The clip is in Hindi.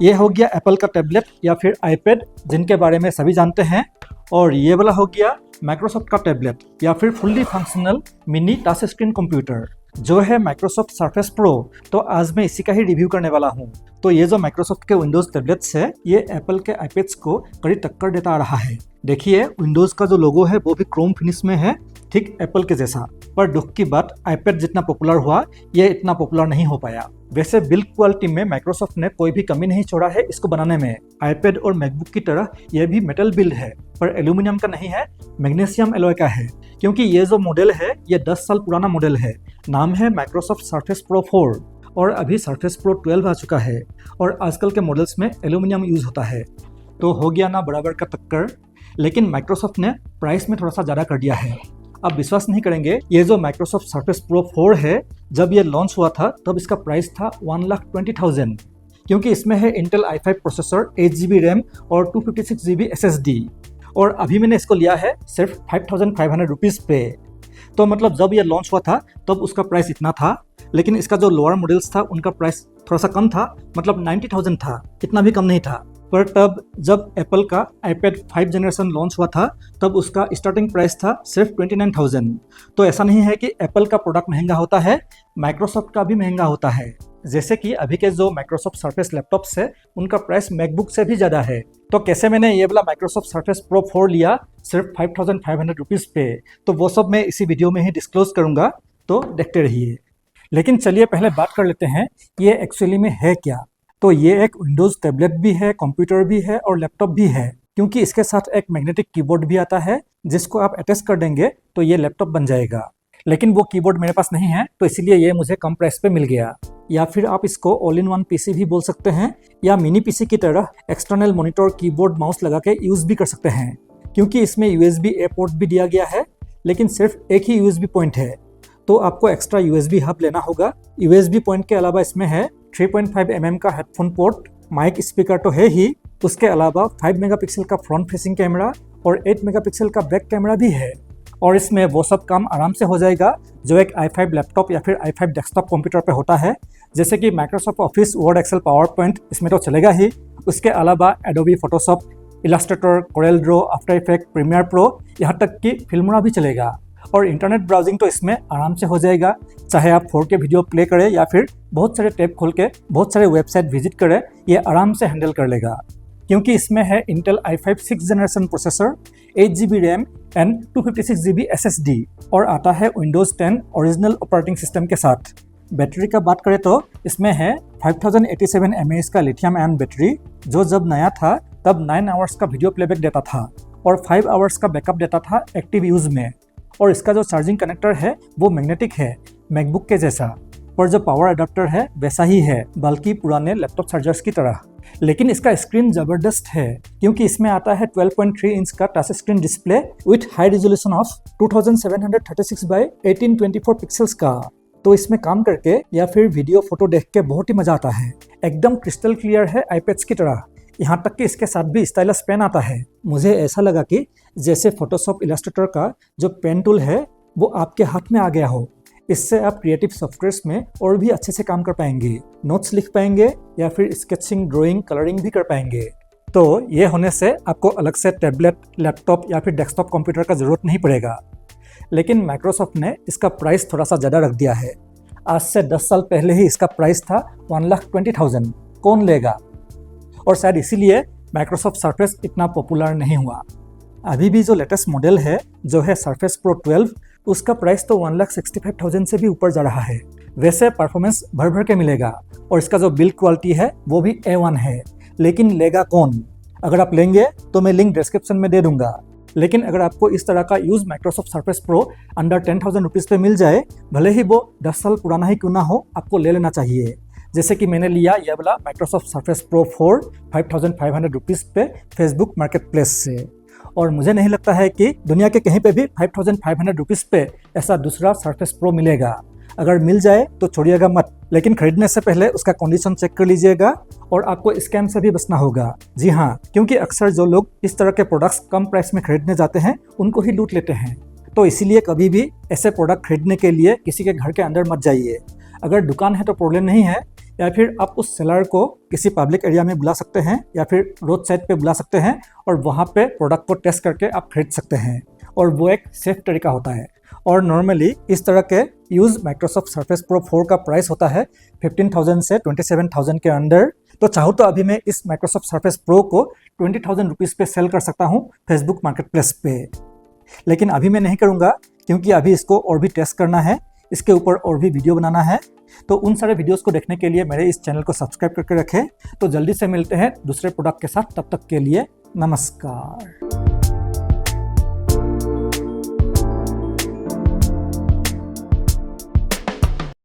ये हो गया एप्पल का टैबलेट या फिर आईपैड जिनके बारे में सभी जानते हैं। और ये वाला हो गया माइक्रोसॉफ्ट का टैबलेट या फिर fully functional mini touch screen computer जो है माइक्रोसॉफ्ट सरफेस प्रो। तो आज मैं इसी का ही रिव्यू करने वाला हूँ। तो ये जो माइक्रोसॉफ्ट के विंडोज़ टैबलेट्स है ये एप्पल के आईपैड्स को कड़ी टक्कर देता आ रहा है। देखिए विंडोज़ का जो लोगो है वो भी क्रोम फिनिश में है, ठीक एप्पल के जैसा। पर दुख की बात आईपैड जितना पॉपुलर हुआ ये इतना पॉपुलर नहीं हो पाया। वैसे बिल्ड क्वालिटी में माइक्रोसॉफ्ट ने कोई भी कमी नहीं छोड़ा है इसको बनाने में। आईपैड और मैकबुक की तरह यह भी मेटल बिल्ड है, पर एल्यूमिनियम का नहीं है, मैग्नीशियम एलॉय का है। क्योंकि ये जो मॉडल है ये 10 साल पुराना मॉडल है। नाम है माइक्रोसॉफ्ट सरफेस प्रो 4 और अभी सरफेस प्रो 12 आ चुका है और आजकल के मॉडल्स में एल्यूमिनियम यूज होता है। तो हो गया ना बराबर का टक्कर। लेकिन माइक्रोसॉफ्ट ने प्राइस में थोड़ा सा ज़्यादा कर दिया है। आप विश्वास नहीं करेंगे, ये जो माइक्रोसॉफ्ट सरफेस प्रो 4 है जब ये लॉन्च हुआ था तब इसका प्राइस था 1,20,000। क्योंकि इसमें है Intel i5 processor, 8GB RAM और 256GB SSD। और अभी मैंने इसको लिया है सिर्फ 5,500 रुपीज़ पे। तो मतलब जब ये लॉन्च हुआ था तब उसका प्राइस इतना था, लेकिन इसका जो लोअर मॉडल्स था उनका प्राइस थोड़ा सा कम था, मतलब 90,000 था, इतना भी कम नहीं था। पर तब जब एप्पल का आईपैड 5 जनरेशन लॉन्च हुआ था तब उसका स्टार्टिंग प्राइस था सिर्फ 29,000। तो ऐसा नहीं है कि एप्पल का प्रोडक्ट महंगा होता है, माइक्रोसॉफ्ट का भी महंगा होता है। जैसे कि अभी के जो माइक्रोसॉफ्ट सरफेस लैपटॉप्स है उनका प्राइस मैकबुक से भी ज़्यादा है। तो कैसे मैंने ये वाला माइक्रोसॉफ्ट सरफेस प्रो 4 लिया सिर्फ 5,500 रुपीज़ पे, तो वो सब मैं इसी वीडियो में ही डिस्क्लोज करूँगा, तो देखते रहिए। लेकिन चलिए पहले बात कर लेते हैं ये एक्चुअली में है क्या। तो ये एक विंडोज़ टैबलेट भी है, कंप्यूटर भी है और लैपटॉप भी है। क्योंकि इसके साथ एक मैग्नेटिक कीबोर्ड भी आता है जिसको आप अटैच कर देंगे तो ये लैपटॉप बन जाएगा। लेकिन वो कीबोर्ड मेरे पास नहीं है तो इसीलिए ये मुझे कम प्राइस पे मिल गया। या फिर आप इसको ऑल इन वन पीसी भी बोल सकते हैं, या मिनी पीसी की तरह एक्सटर्नल मॉनिटर, कीबोर्ड, माउस लगा के यूज़ भी कर सकते हैं। क्योंकि इसमें USB-A पोर्ट भी दिया गया है, लेकिन सिर्फ एक ही USB पॉइंट है, तो आपको एक्स्ट्रा USB हब लेना होगा। USB पॉइंट के अलावा इसमें है 3.5 mm का हेडफोन पोर्ट, माइक, स्पीकर तो है ही, उसके अलावा 5 मेगापिक्सल का फ्रंट फेसिंग कैमरा और 8 मेगापिक्सल का बैक कैमरा भी है। और इसमें वो सब काम आराम से हो जाएगा जो एक i5 लैपटॉप या फिर i5 डेस्कटॉप कंप्यूटर पे होता है। जैसे कि Microsoft Office, Word, Excel, PowerPoint इसमें तो चलेगा ही। उसके अलावा Adobe Photoshop, Illustrator, Corel Draw, After Effect, Premiere Pro, यहाँ तक कि फिल्मोरा भी चलेगा। और इंटरनेट ब्राउजिंग तो इसमें आराम से हो जाएगा। चाहे आप 4K वीडियो प्ले करें या फिर बहुत सारे टैब खोल के बहुत सारे वेबसाइट विजिट करें, ये आराम से हैंडल कर लेगा। क्योंकि इसमें है Intel i5 6th generation processor, 8GB RAM and 256GB SSD और आता है विंडोज़ 10 ओरिजिनल ऑपरेटिंग सिस्टम के साथ। बैटरी का बात करें तो इसमें है 5087 mAh का लिथियम आयन बैटरी जो जब नया था तब 9 आवर्स का वीडियो प्लेबैक देता था और 5 आवर्स का बैकअप देता था एक्टिव यूज़ में। और इसका जो चार्जिंग कनेक्टर है वो मैग्नेटिक है, मैकबुक के जैसा, पर जो पावर अडाप्टर है वैसा ही है, बल्कि पुराने लैपटॉप चार्जर्स की तरह। लेकिन इसका स्क्रीन ज़बरदस्त है क्योंकि इसमें आता है 12.3 इंच का touch screen display with high resolution of 2736 by 1824 pixels का। तो इसमें काम करके या फिर वीडियो फोटो देख के बहुत ही मजा आता है। एकदम क्रिस्टल क्लियर है आईपैड्स की तरह। यहाँ तक कि इसके साथ भी स्टाइलस पेन आता है। मुझे ऐसा लगा कि जैसे फोटोशॉप, इलास्ट्रेटर का जो पेन टूल है वो आपके हाथ में आ गया हो। इससे आप क्रिएटिव सॉफ्टवेयर्स में और भी अच्छे से काम कर पाएंगे, नोट्स लिख पाएंगे या फिर स्केचिंग, ड्राइंग, कलरिंग भी कर पाएंगे। तो ये होने से आपको अलग से टैबलेट, लैपटॉप या फिर डेस्कटॉप कंप्यूटर का ज़रूरत नहीं पड़ेगा। लेकिन माइक्रोसॉफ्ट ने इसका प्राइस थोड़ा सा ज़्यादा रख दिया है। आज से 10 साल पहले ही इसका प्राइस था 1,20,000। कौन लेगा? और शायद इसीलिए माइक्रोसॉफ्ट सरफेस इतना पॉपुलर नहीं हुआ। अभी भी जो लेटेस्ट मॉडल है जो है सरफेस प्रो 12, उसका प्राइस तो 1,65,000 से भी ऊपर जा रहा है। वैसे परफॉर्मेंस भर भर के मिलेगा और इसका जो बिल्ड क्वालिटी है वो भी A1 है। लेकिन लेगा कौन? अगर आप लेंगे तो मैं लिंक डिस्क्रिप्शन में दे दूंगा। लेकिन अगर आपको इस तरह का use Microsoft surface pro under 10,000 rupees पे मिल जाए, भले ही वो 10 साल पुराना ही क्यों ना हो, आपको ले लेना चाहिए। जैसे कि मैंने लिया यह वाला माइक्रोसॉफ्ट सरफेस प्रो 4 5,500 रुपीज़ पे फेसबुक मार्केट प्लेस से। और मुझे नहीं लगता है कि दुनिया के कहीं पे भी 5,500 रुपीज़ पे ऐसा दूसरा सरफेस प्रो मिलेगा। अगर मिल जाए तो छोड़िएगा मत, लेकिन खरीदने से पहले उसका कंडीशन चेक कर लीजिएगा और आपको स्कैम से भी बचना होगा। जी हाँ, क्योंकि अक्सर जो लोग इस तरह के प्रोडक्ट्स कम प्राइस में खरीदने जाते हैं उनको ही लूट लेते हैं। तो इसीलिए कभी भी ऐसे प्रोडक्ट खरीदने के लिए किसी के घर के अंदर मत जाइए। अगर दुकान है तो प्रॉब्लम नहीं है, या फिर आप उस सेलर को किसी पब्लिक एरिया में बुला सकते हैं या फिर रोड साइड पे बुला सकते हैं और वहाँ पे प्रोडक्ट को टेस्ट करके आप खरीद सकते हैं, और वो एक सेफ तरीका होता है। और नॉर्मली इस तरह के यूज माइक्रोसॉफ्ट सर्फेस प्रो 4 का प्राइस होता है 15,000 से 27,000 के अंदर। तो चाहूँ तो अभी मैं इस माइक्रोसॉफ्ट सर्फेस प्रो को 20,000 रुपीज़ पे सेल कर सकता हूँ फेसबुक मार्केट प्लेस पे, लेकिन अभी मैं नहीं करूँगा क्योंकि अभी इसको और भी टेस्ट करना है, इसके ऊपर और भी वीडियो बनाना है। तो उन सारे वीडियोस को देखने के लिए मेरे इस चैनल को सब्सक्राइब करके रखें। तो जल्दी से मिलते हैं दूसरे प्रोडक्ट के साथ, तब तक के लिए नमस्कार।